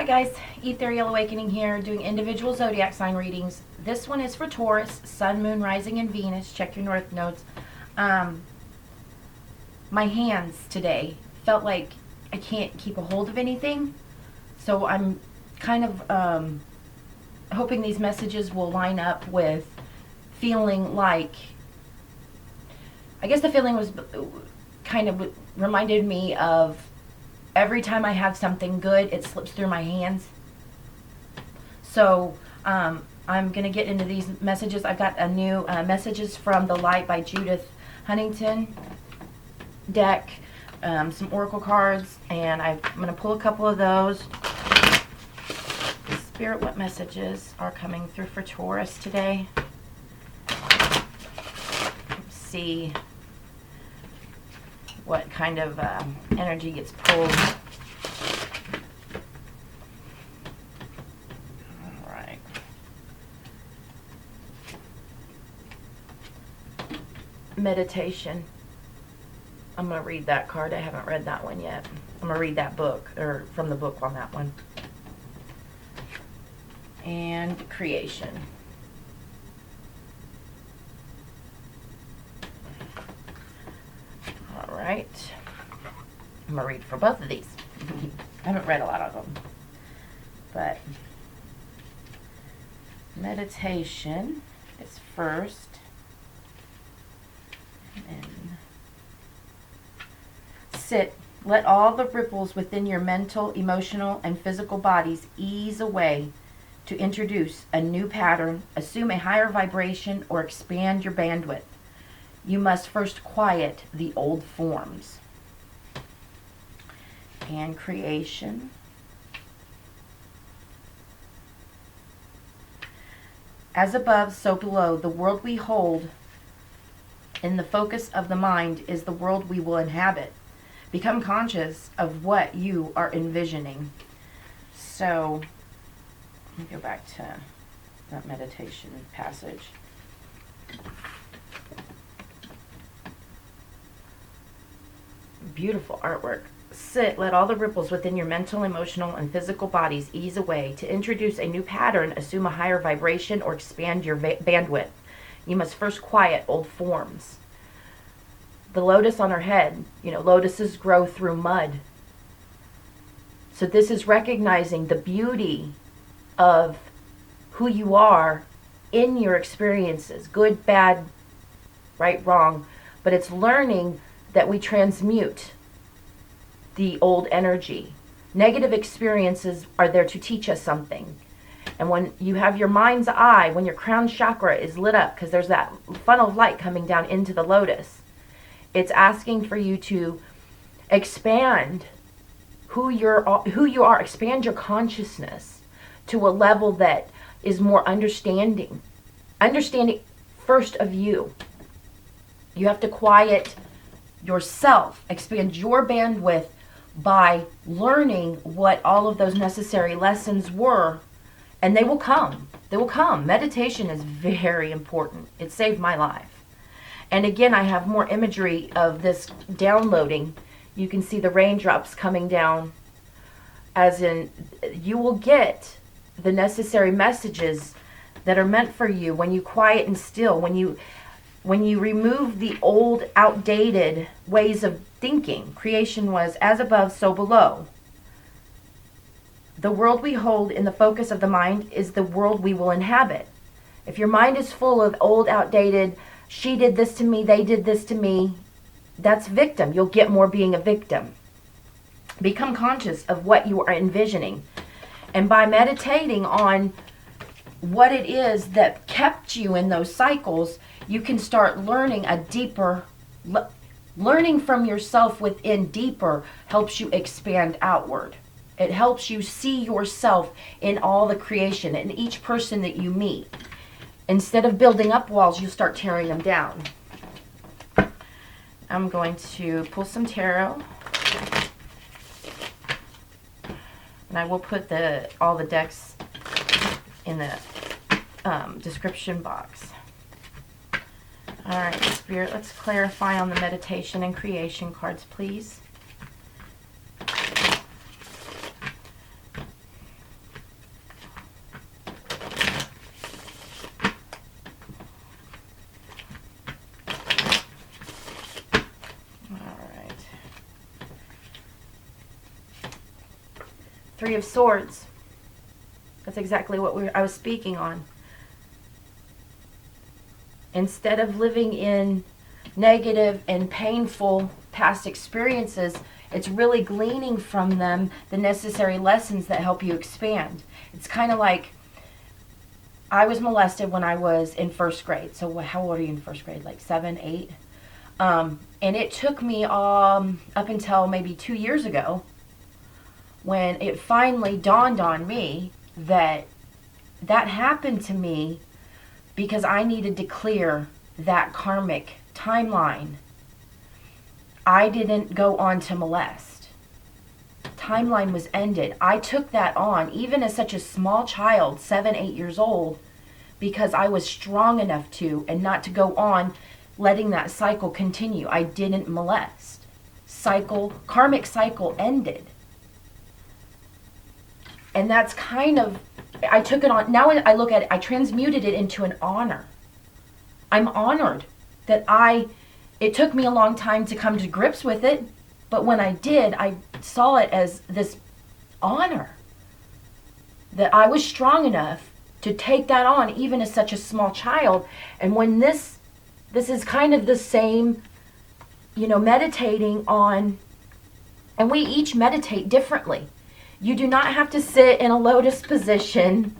Hi guys, Ethereal Awakening here, doing individual zodiac sign readings. This one is for Taurus, Sun, Moon, Rising, and Venus. Check your North Nodes. My hands today felt like I can't keep a hold of anything, so I'm kind of hoping these messages will line up with feeling like, I guess the feeling was kind of reminded me of every time I have something good, it slips through my hands. So I'm going to get into these messages. I've got a new Messages from the Light by Judith Huntington deck, some oracle cards, and I'm going to pull a couple of those. Spirit, what messages are coming through for Taurus today? Let's see what kind of energy gets pulled. All right. Meditation. I'm going to read that card. I haven't read that one yet. I'm going to read that book, or from the book on that one. And creation. All right. I'm going to read for both of these. I haven't read a lot of them. But meditation is first. And sit. Let all the ripples within your mental, emotional, and physical bodies ease away to introduce a new pattern, assume a higher vibration, or expand your bandwidth. You must first quiet the old forms. And creation. As above, so below. The world we hold in the focus of the mind is the world we will inhabit. Become conscious of what you are envisioning. So, let me go back to that meditation passage. Beautiful artwork. Sit, let all the ripples within your mental, emotional, and physical bodies ease away. To introduce a new pattern, assume a higher vibration, or expand your bandwidth. You must first quiet old forms. The lotus on her head, lotuses grow through mud. So this is recognizing the beauty of who you are in your experiences, good, bad, right, wrong, but it's learning that we transmute the old energy. Negative experiences are there to teach us something. And when you have your mind's eye, when your crown chakra is lit up, because there's that funnel of light coming down into the lotus, it's asking for you to expand who you are, expand your consciousness to a level that is more understanding first of you. You have to quiet yourself, expand your bandwidth by learning what all of those necessary lessons were, and they will come. They will come. Meditation is very important. It saved my life. And again, I have more imagery of this downloading. You can see the raindrops coming down, as in you will get the necessary messages that are meant for you when you quiet and still, when you remove the old, outdated ways of thinking. Creation was as above, so below. The world we hold in the focus of the mind is the world we will inhabit. If your mind is full of old, outdated, she did this to me, they did this to me, that's victim. You'll get more being a victim. Become conscious of what you are envisioning. And by meditating on what it is that kept you in those cycles, you can start learning a deeper, learning from yourself within deeper helps you expand outward. It helps you see yourself in all the creation, in each person that you meet. Instead of building up walls, you start tearing them down. I'm going to pull some tarot. And I will put all the decks in the description box. All right, Spirit, let's clarify on the meditation and creation cards, please. Three of Swords. That's exactly what I was speaking on. Instead of living in negative and painful past experiences, it's really gleaning from them the necessary lessons that help you expand. It's kind of like, I was molested when I was in first grade. So how old are you in first grade? Like 7, 8? And it took me up until maybe 2 years ago when it finally dawned on me that that happened to me because I needed to clear that karmic timeline. I didn't go on to molest. Timeline was ended. I took that on, even as such a small child, 7, 8 years old, because I was strong enough to, and not to go on letting that cycle continue. I didn't molest. Karmic cycle ended. And that's kind of, I took it on, now when I look at it, I transmuted it into an honor. I'm honored that it took me a long time to come to grips with it, but when I did, I saw it as this honor that I was strong enough to take that on, even as such a small child. And when this is kind of the same, meditating on, and we each meditate differently. You do not have to sit in a lotus position,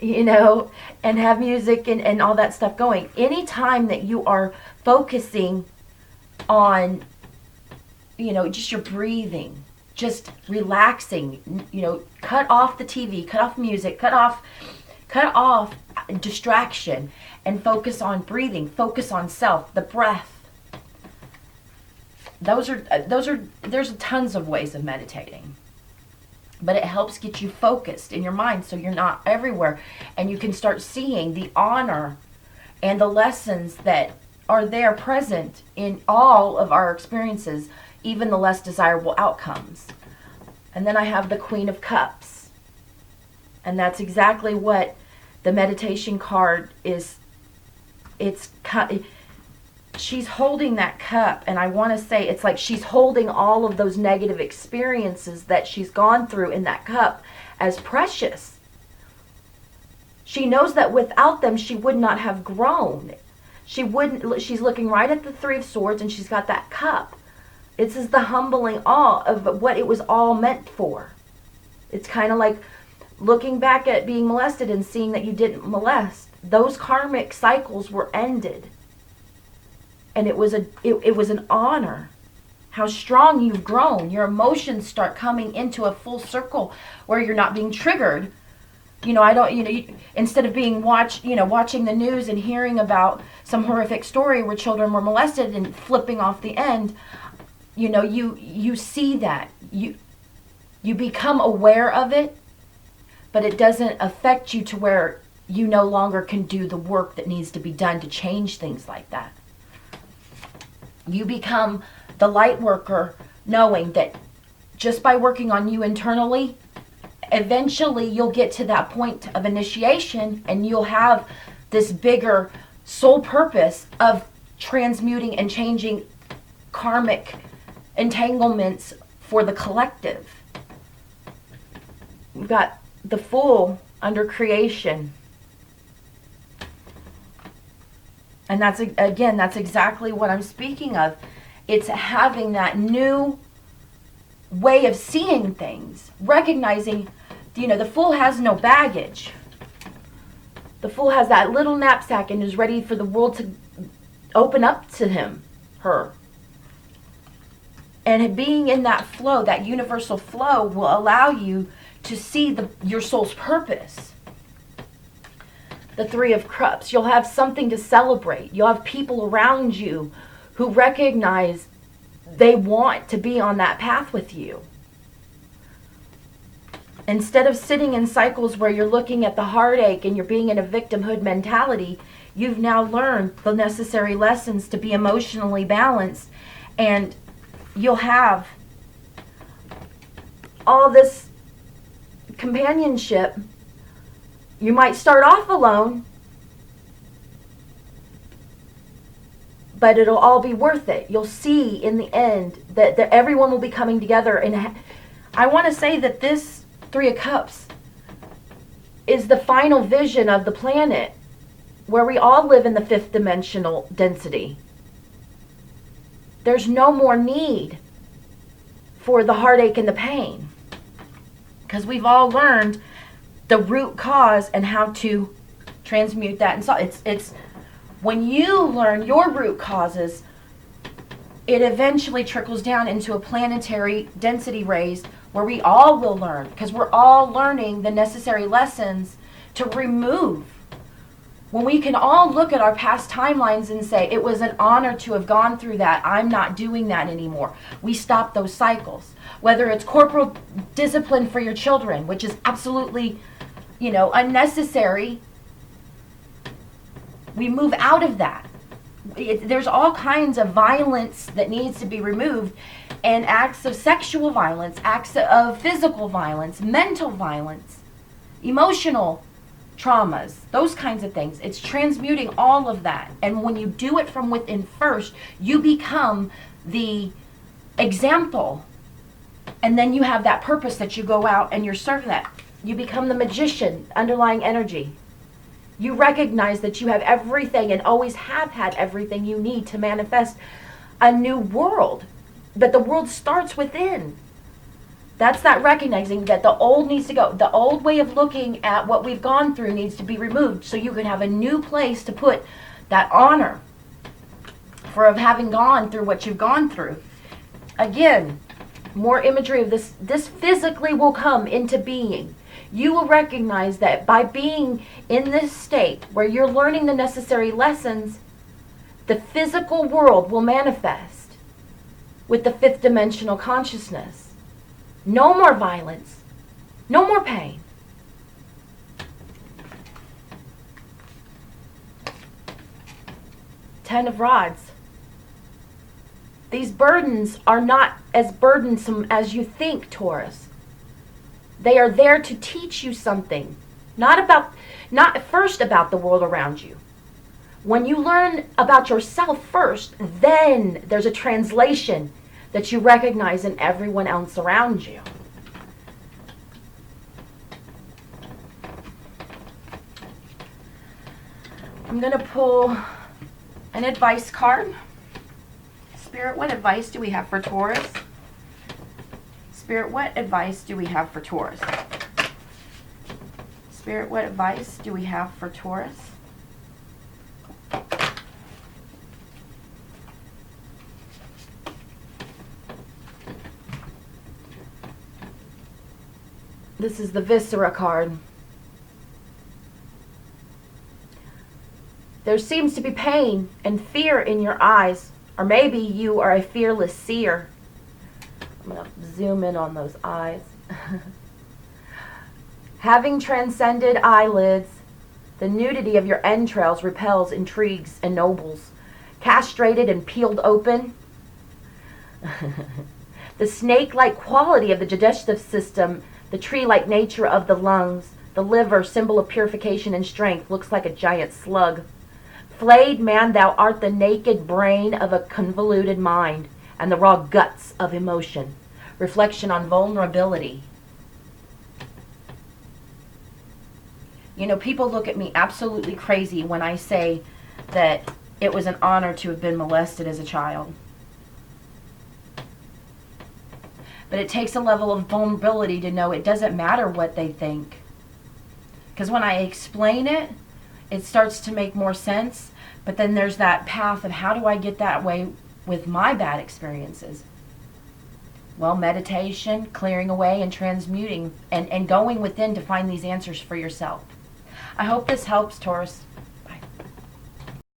and have music and all that stuff going. Anytime that you are focusing on, just your breathing, just relaxing, cut off the TV, cut off music, cut off distraction, and focus on breathing, focus on self, the breath. There's tons of ways of meditating. But it helps get you focused in your mind so you're not everywhere, and you can start seeing the honor and the lessons that are there present in all of our experiences, even the less desirable outcomes. And then I have the Queen of Cups. And that's exactly what the meditation card is. She's holding that cup, and I want to say it's like she's holding all of those negative experiences that she's gone through in that cup as precious. She knows that without them she would not have grown. She's looking right at the Three of Swords, and she's got that cup. This is the humbling awe of what it was all meant for. It's kind of like looking back at being molested and seeing that you didn't molest. Those karmic cycles were ended. And it was an honor. How strong you've grown. Your emotions start coming into a full circle where you're not being triggered. Instead of being watching the news and hearing about some horrific story where children were molested and flipping off the end, you see that. You become aware of it, but it doesn't affect you to where you no longer can do the work that needs to be done to change things like that. You become the light worker, knowing that just by working on you internally, eventually you'll get to that point of initiation, and you'll have this bigger soul purpose of transmuting and changing karmic entanglements for the collective. We've got the Fool under creation. And that's exactly what I'm speaking of. It's having that new way of seeing things, recognizing, the Fool has no baggage. The Fool has that little knapsack and is ready for the world to open up to her. And being in that flow, that universal flow, will allow you to see your soul's purpose. The Three of Cups. You'll have something to celebrate. You'll have people around you who recognize they want to be on that path with you. Instead of sitting in cycles where you're looking at the heartache and you're being in a victimhood mentality, you've now learned the necessary lessons to be emotionally balanced, and you'll have all this companionship. You might start off alone, but it'll all be worth it. You'll see in the end that everyone will be coming together. And I want to say that this Three of Cups is the final vision of the planet where we all live in the fifth dimensional density. There's no more need for the heartache and the pain, because we've all learned the root cause and how to transmute that. And so it's when you learn your root causes, it eventually trickles down into a planetary density raised where we all will learn, because we're all learning the necessary lessons to remove. When we can all look at our past timelines and say, it was an honor to have gone through that, I'm not doing that anymore. We stop those cycles. Whether it's corporal discipline for your children, which is absolutely, unnecessary, we move out of that. There's all kinds of violence that needs to be removed, and acts of sexual violence, acts of physical violence, mental violence, emotional traumas, those kinds of things. It's transmuting all of that. And when you do it from within first, you become the example. And then you have that purpose that you go out and you're serving that. You become the magician, underlying energy. You recognize that you have everything and always have had everything you need to manifest a new world. But the world starts within. That's that recognizing that the old needs to go. The old way of looking at what we've gone through needs to be removed, so you can have a new place to put that honor for having gone through what you've gone through. Again, more imagery of this. This physically will come into being. You will recognize that by being in this state where you're learning the necessary lessons, the physical world will manifest with the fifth dimensional consciousness. No more violence. No more pain. Ten of Rods. These burdens are not as burdensome as you think, Taurus. They are there to teach you something. Not first about the world around you. When you learn about yourself first, then there's a translation that you recognize in everyone else around you. I'm going to pull an advice card. Spirit, what advice do we have for Taurus? Spirit, what advice do we have for Taurus? Spirit, what advice do we have for Taurus? This is the Viscera card. There seems to be pain and fear in your eyes, or maybe you are a fearless seer. I'm going to zoom in on those eyes. Having transcended eyelids, the nudity of your entrails repels intrigues and nobles. Castrated and peeled open, the snake-like quality of the digestive system, the tree-like nature of the lungs, the liver, symbol of purification and strength, looks like a giant slug. Flayed man, thou art the naked brain of a convoluted mind, and the raw guts of emotion. Reflection on vulnerability. People look at me absolutely crazy when I say that it was an honor to have been molested as a child. But it takes a level of vulnerability to know it doesn't matter what they think. Because when I explain it, it starts to make more sense. But then there's that path of how do I get that way with my bad experiences? Well, meditation, clearing away and transmuting and going within to find these answers for yourself. I hope this helps, Taurus.